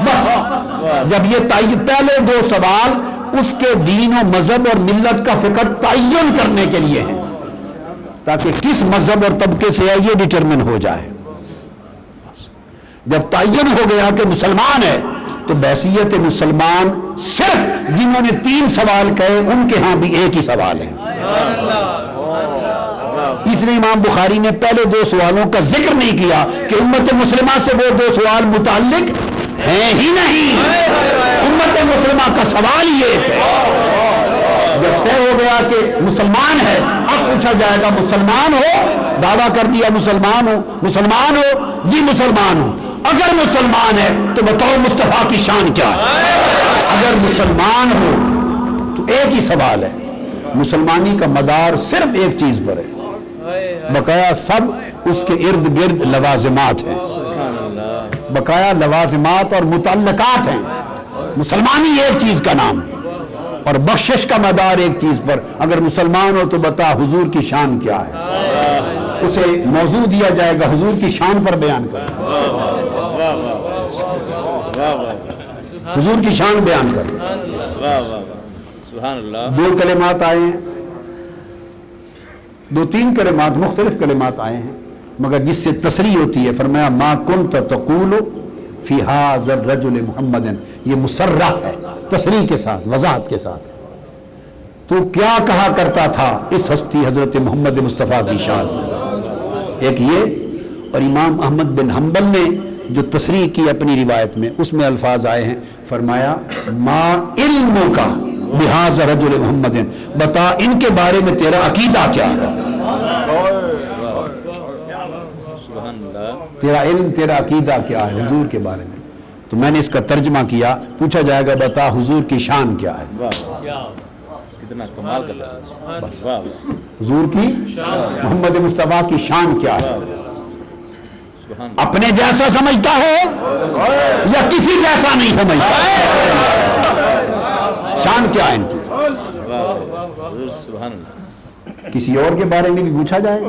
بس جب یہ تعین، پہلے دو سوال اس کے دین و مذہب اور ملت کا فقط تعین کرنے کے لیے ہیں تاکہ کس مذہب اور طبقے سے ہے یہ ڈٹرمن ہو جائے. جب تعین ہو گیا کہ مسلمان ہے تو بحیثیت مسلمان صرف جنہوں نے تین سوال کہے ان کے ہاں بھی ایک ہی سوال ہے. اس لیے امام بخاری نے پہلے دو سوالوں کا ذکر نہیں کیا کہ امت مسلمہ سے وہ دو سوال متعلق ہیں ہی نہیں. امت مسلمہ کا سوال ہی ایک ہے. جب طے ہو گیا کہ مسلمان ہے، اب پوچھا جائے گا مسلمان ہو؟ دعویٰ کر دیا مسلمان ہو. مسلمان ہو؟ جی مسلمان ہو. اگر مسلمان ہے تو بتاؤ مصطفیٰ کی شان کیا ہے؟ اگر مسلمان ہو تو ایک ہی سوال ہے. مسلمانی کا مدار صرف ایک چیز پر ہے، بقایا سب اس کے ارد گرد لوازمات ہیں، بقایا لوازمات اور متعلقات ہیں. مسلمانی ایک چیز کا نام اور بخشش کا مدار ایک چیز پر. اگر مسلمان ہو تو بتا حضور کی شان کیا ہے، اسے موضوع دیا جائے گا حضور کی شان پر بیان کر، حضور کی شان بیان کر. سبحان اللہ. دو کلمات آئے ہیں، دو تین کلمات، مختلف کلمات آئے ہیں، مگر جس سے تصریح ہوتی ہے. فرمایا ما کنت تقول فی ھذا الرجل محمد، یہ مصرح ہے تصریح کے ساتھ، وضاحت کے ساتھ. تو کیا کہا کرتا تھا اس ہستی حضرت محمد مصطفیٰ کی شان سے؟ ایک یہ، اور امام احمد بن حنبل نے جو تصریح کی اپنی روایت میں، اس میں الفاظ آئے ہیں. فرمایا ما علم کا بہذا رجل محمد، بتا ان کے بارے میں تیرا عقیدہ کیا ہے، تیرا علم، تیرا عقیدہ کیا ہے حضور کے بارے میں. تو میں نے اس کا ترجمہ کیا. پوچھا جائے گا بتا حضور کی شان کیا ہے. واہ کتنا کمال کا ترجمہ. واہ حضور کی محمد مصطفیٰ کی شان کیا ہے. سبحان اپنے جیسا سمجھتا ہے یا کسی جیسا نہیں سمجھتا. شان کیا ہے ان کی. اللہ. سبحان اللہ. کسی اور کے بارے میں بھی پوچھا جائے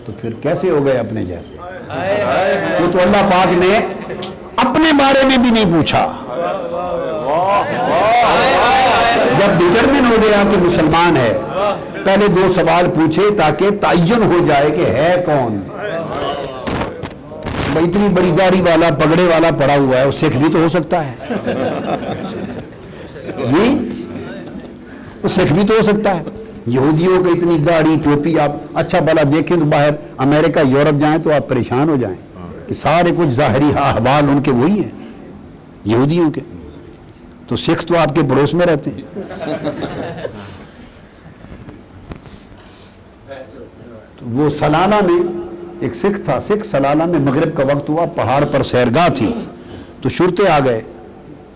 تو پھر کیسے ہو گئے اپنے جیسے. وہ تو اللہ پاک نے اپنے بارے میں بھی نہیں پوچھا. جب ڈٹرمن ہو گیا کہ مسلمان ہے پہلے 2 سوال پوچھے تاکہ تعین ہو جائے کہ ہے کون. اتنی بڑی داڑھی والا پگڑے والا پڑا ہوا ہے وہ سکھ بھی تو ہو سکتا ہے. جی وہ سکھ بھی تو ہو سکتا ہے. یہودیوں کی اتنی داڑھی ٹوپی آپ اچھا بھلا دیکھیں تو باہر امریکہ یورپ جائیں تو آپ پریشان ہو جائیں کہ سارے کچھ ظاہری احوال ان کے وہی ہیں یہودیوں کے. تو سکھ تو آپ کے پڑوس میں رہتے ہیں. تو وہ سلالہ میں ایک سکھ تھا. سکھ سلالہ میں مغرب کا وقت ہوا, پہاڑ پر سیرگاہ تھی تو شرطے آ گئے.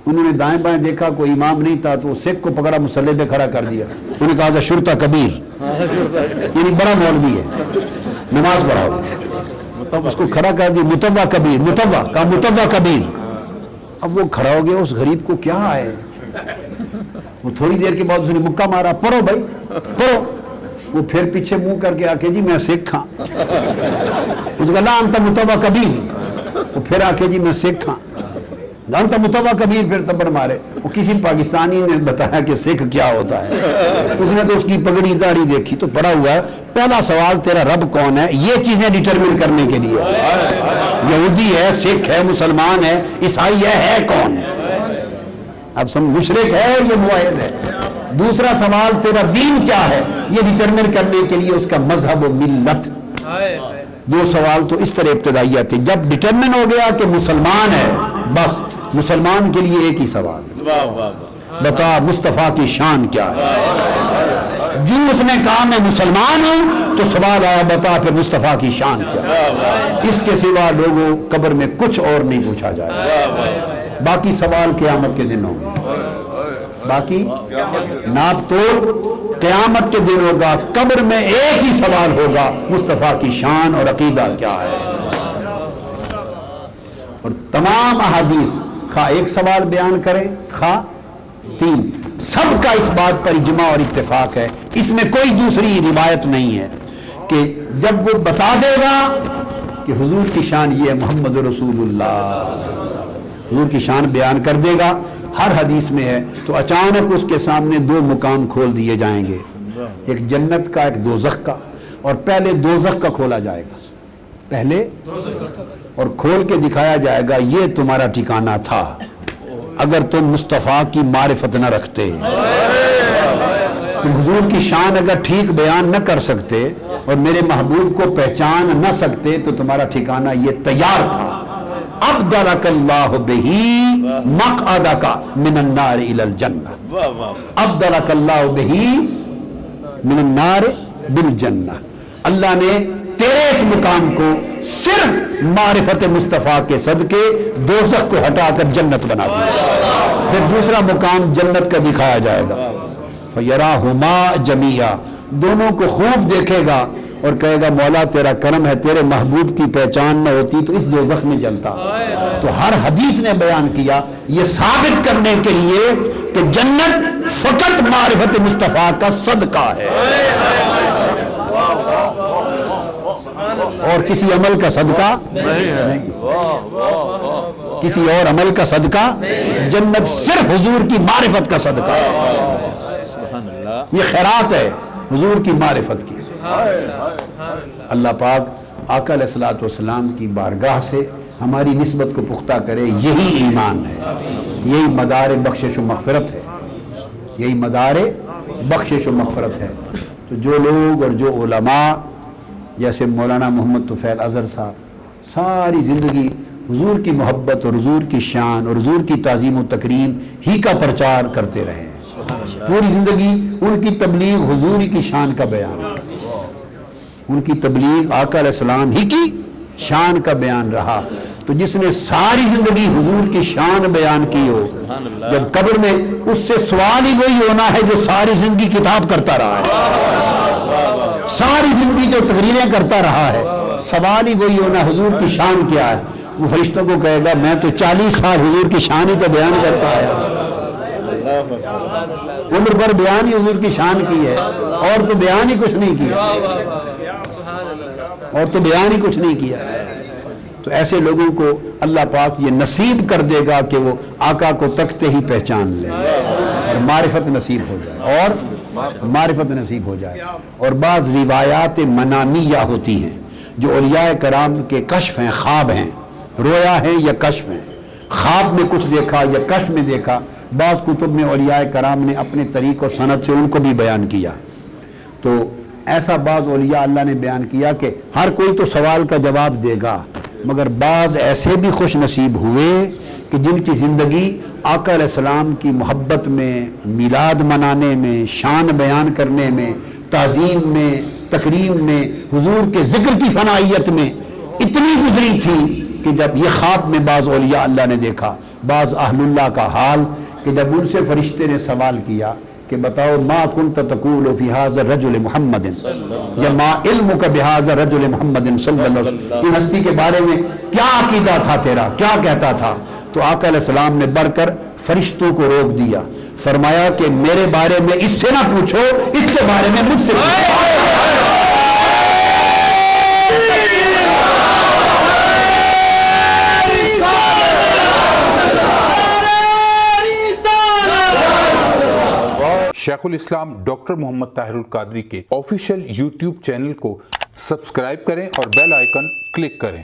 انہوں نے دائیں بائیں دیکھا کوئی امام نہیں تھا تو وہ سکھ کو پکڑا مسلح پہ کھڑا کر دیا. انہوں نے کہا تھا شرطہ کبیر یعنی بڑا مولوی ہے نماز پڑھاؤ. تب اس کو کھڑا کر دیا متوا کبیر. متوا کہا متوا کبیر. اب وہ کھڑا ہو گیا اس غریب کو کیا ہے. وہ تھوڑی دیر کے بعد اس نے مکہ مارا پڑھو بھائی پڑھو. وہ پھر پیچھے منہ کر کے آ کے جی میں سکھ ہاں. اس کا لا انت متوا کبیر. وہ پھر آ کے جی میں سکھ ہاں. انت متوا کبیر. پھر تبڑ مارے. وہ کسی پاکستانی نے بتایا کہ سکھ کیا ہوتا ہے. اس نے تو اس کی پگڑی داڑھی دیکھی تو پڑا ہوا ہے پہلا سوال تیرا رب کون ہے. یہ چیزیں ڈٹرمن کرنے کے لیے یہودی ہے سکھ ہے مسلمان ہے عیسائی ہے کون. اب سم مشرک ہے یہ موحد ہے. دوسرا سوال تیرا دین کیا ہے یہ ڈٹرمن کرنے کے لیے اس کا مذہب و ملت. 2 سوال تو اس طرح ابتدائیہ تھے. جب ڈٹرمن ہو گیا کہ مسلمان ہے بس مسلمان کے لیے ایک ہی سوال واہ واہ. بتا مصطفیٰ کی شان کیا ہے. جو اس نے کہا میں مسلمان ہوں تو سوال آیا بتا پھر مصطفیٰ کی شان کیا ہے. اس کے سوا لوگوں قبر میں کچھ اور نہیں پوچھا جائے. باقی سوال قیامت کے دن ہوگا. باقی ناپ توڑ قیامت کے دن ہوگا. قبر میں ایک ہی سوال ہوگا مصطفیٰ کی شان اور عقیدہ کیا ہے. اور تمام احادیث خواہ ایک سوال بیان کریں خواہ 3 سب کا اس بات پر اجماع اور اتفاق ہے. اس میں کوئی دوسری روایت نہیں ہے کہ جب وہ بتا دے گا کہ حضور کی شان یہ ہے محمد رسول اللہ حضور کی شان بیان کر دے گا ہر حدیث میں ہے تو اچانک اس کے سامنے 2 مقام کھول دیے جائیں گے. ایک جنت کا ایک دوزخ کا. اور پہلے دوزخ کا کھولا جائے گا پہلے اور کھول کے دکھایا جائے گا یہ تمہارا ٹھکانہ تھا اگر تم مصطفیٰ کی معرفت نہ رکھتے. تم حضور کی شان اگر ٹھیک بیان نہ کر سکتے اور میرے محبوب کو پہچان نہ سکتے تو تمہارا ٹھکانہ یہ تیار تھا. ابدلک اللہ بہی مقعدک من النار الی الجنہ. ابدلک اللہ بہی من النار بالجنہ. اللہ نے تیرے اس مقام کو صرف معرفت مصطفیٰ کے صدقے دوزخ کو ہٹا کر جنت بنا دیا. پھر دوسرا مقام جنت کا دکھایا جائے گا. فَيَرَاهُمَا جَمِيعًا دونوں کو خوب دیکھے گا اور کہے گا مولا تیرا کرم ہے تیرے محبوب کی پہچان نہ ہوتی تو اس دوزخ میں جلتا. تو ہر حدیث نے بیان کیا یہ ثابت کرنے کے لیے کہ جنت فقط معرفت مصطفیٰ کا صدقہ ہے اور کسی عمل کا صدقہ نہیں. کسی اور عمل کا صدقہ جنت صرف حضور کی معرفت کا صدقہ ہے. سبحان اللہ. یہ خیرات ہے حضور کی معرفت کی. اللہ پاک آقا علیہ الصلوۃ والسلام کی بارگاہ سے ہماری نسبت کو پختہ کرے. یہی ایمان ہے یہی مدار بخشش و مغفرت ہے یہی مدار بخشش و مغفرت ہے. تو جو لوگ اور جو علماء جیسے مولانا محمد طفیل اظہر صاحب ساری زندگی حضور کی محبت اور حضور کی شان اور حضور کی تعظیم و تکریم ہی کا پرچار کرتے رہے ہیں. پوری زندگی ان کی تبلیغ حضور کی شان کا بیان ان کی تبلیغ آقا علیہ السلام ہی کی شان کا بیان رہا. تو جس نے ساری زندگی حضور کی شان بیان کی ہو، جب قبر میں اس سے سوال ہی وہی ہونا ہے جو ساری زندگی کتاب کرتا رہا ہے، ساری زندگی جو تقریریں کرتا رہا ہے، سوال ہی وہی ہونا حضور کی شان کیا ہے۔ وہ فرشتوں کو کہے گا میں تو 40 سال حضور کی شان ہی تو بیان کرتا آیا، عمر پر بیان ہی حضور کی شان کی ہے، اور تو بیان ہی کچھ نہیں کیا، اور تو بیان ہی کچھ نہیں کیا۔ تو ایسے لوگوں کو اللہ پاک یہ نصیب کر دے گا کہ وہ آقا کو تکتے ہی پہچان لیں اور معرفت نصیب ہو جائے، اور معرفت نصیب ہو جائے۔ اور بعض روایات منامیہ ہوتی ہیں جو اولیاء کرام کے کشف ہیں، خواب ہیں، رویا ہیں یا کشف ہیں، خواب میں کچھ دیکھا یا کشف میں دیکھا۔ بعض کتب میں اولیاء کرام نے اپنے طریق اور سند سے ان کو بھی بیان کیا۔ تو ایسا بعض اولیاء اللہ نے بیان کیا کہ ہر کوئی تو سوال کا جواب دے گا، مگر بعض ایسے بھی خوش نصیب ہوئے کہ جن کی زندگی آقا علیہ السلام کی محبت میں، میلاد منانے میں، شان بیان کرنے میں، تعظیم میں، تکریم میں، حضور کے ذکر کی فنائیت میں اتنی گزری تھی کہ جب یہ خواب میں بعض اولیاء اللہ نے دیکھا، بعض اہل اللہ کا حال کہ جب ان سے فرشتے نے سوال کیا کہ بتاؤ ما کنت تقول فی ھذا الرجل محمد یا ما علمک بھذا الرجل محمد صلی اللہ علیہ وسلم، ان ہستی کے بارے میں کیا عقیدہ تھا تیرا، کیا کہتا تھا؟ تو آقا علیہ السلام نے بڑھ کر فرشتوں کو روک دیا، فرمایا کہ میرے بارے میں اس سے نہ پوچھو، اس کے بارے میں مجھ سے پوچھو۔ شیخ الاسلام ڈاکٹر محمد طاہر القادری کے آفیشیل یوٹیوب چینل کو سبسکرائب کریں اور بیل آئیکن کلک کریں۔